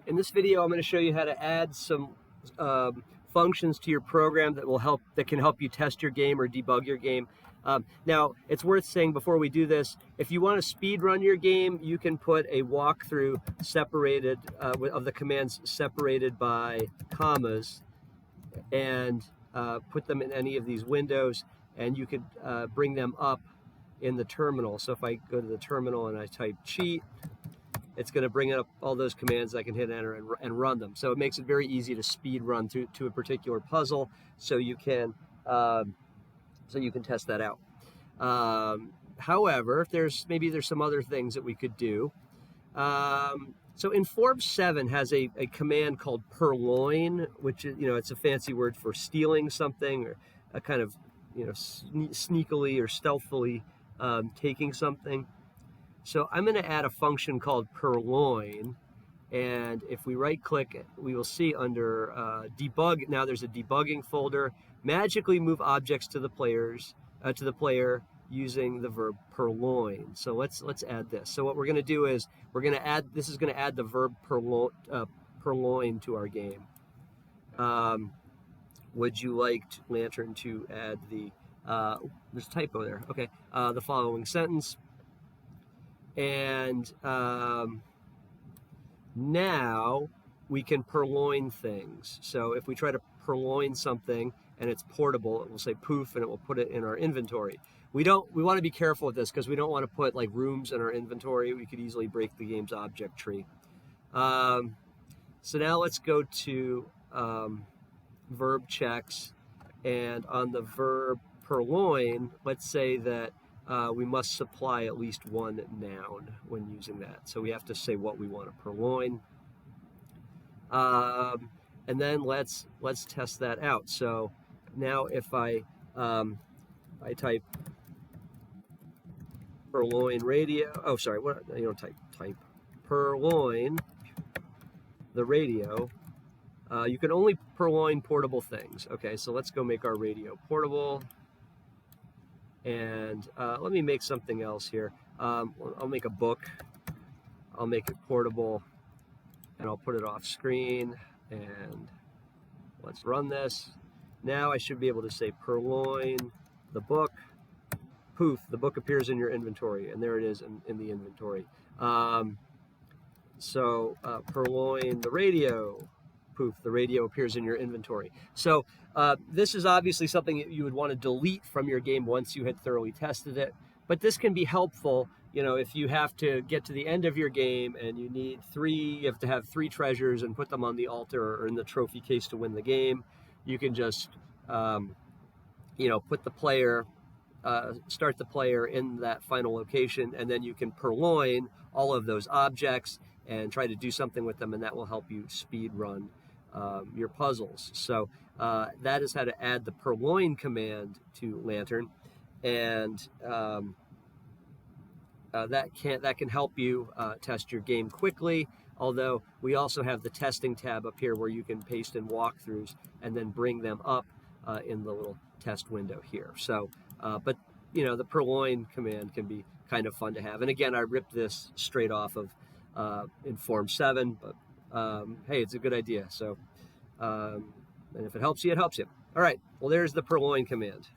In this video, I'm going to show you how to add some functions to your program that can help you test your game or debug your game. Now, it's worth saying before we do this, if you want to speed run your game, you can put a walkthrough separated of the commands separated by commas, and put them in any of these windows, and you could bring them up in the terminal. So if I go to the terminal and I type cheat, it's going to bring up all those commands. I can hit enter and run them. So it makes it very easy to speed run to a particular puzzle, so you can test that out. However, maybe there's some other things that we could do. So Inform 7 has a command called purloin, which is, it's a fancy word for stealing something, or a kind of, sneakily or stealthily taking something. So I'm going to add a function called purloin, and if we right-click, we will see under debug. Now there's a debugging folder. Magically move objects to the player using the verb purloin. So let's add this. So what we're going to do is this is going to add the verb purloin to our game. Would you like Lantern to add the there's a typo there. Okay, the following sentence. And now we can purloin things. So if we try to purloin something and it's portable, it will say poof, and it will put it in our inventory. We want to be careful with this because we don't want to put like rooms in our inventory. We could easily break the game's object tree. So now let's go to verb checks, and on the verb purloin, let's say that we must supply at least one noun when using that. So we have to say what we want to purloin. And then let's test that out. So now if I type purloin radio, type purloin the radio, you can only purloin portable things. Okay, so let's go make our radio portable. And let me make something else here. I'll make a book. I'll make it portable, and I'll put it off screen. And let's run this. Now I should be able to say purloin the book. Poof, the book appears in your inventory, and there it is in the inventory. Purloin the radio. Poof, the radio appears in your inventory. So this is obviously something that you would want to delete from your game once you had thoroughly tested it. But this can be helpful, if you have to get to the end of your game and you have to have 3 treasures and put them on the altar or in the trophy case to win the game. You can just, put the player, start the player in that final location, and then you can purloin all of those objects and try to do something with them, and that will help you speed run your puzzles. So that is how to add the purloin command to Lantern, and that can help you test your game quickly. Although we also have the testing tab up here where you can paste in walkthroughs and then bring them up in the little test window here. So, but the purloin command can be kind of fun to have. And again, I ripped this straight off of Inform 7, but hey, it's a good idea. So, and if it helps you, it helps you. All right, well, there's the purloin command.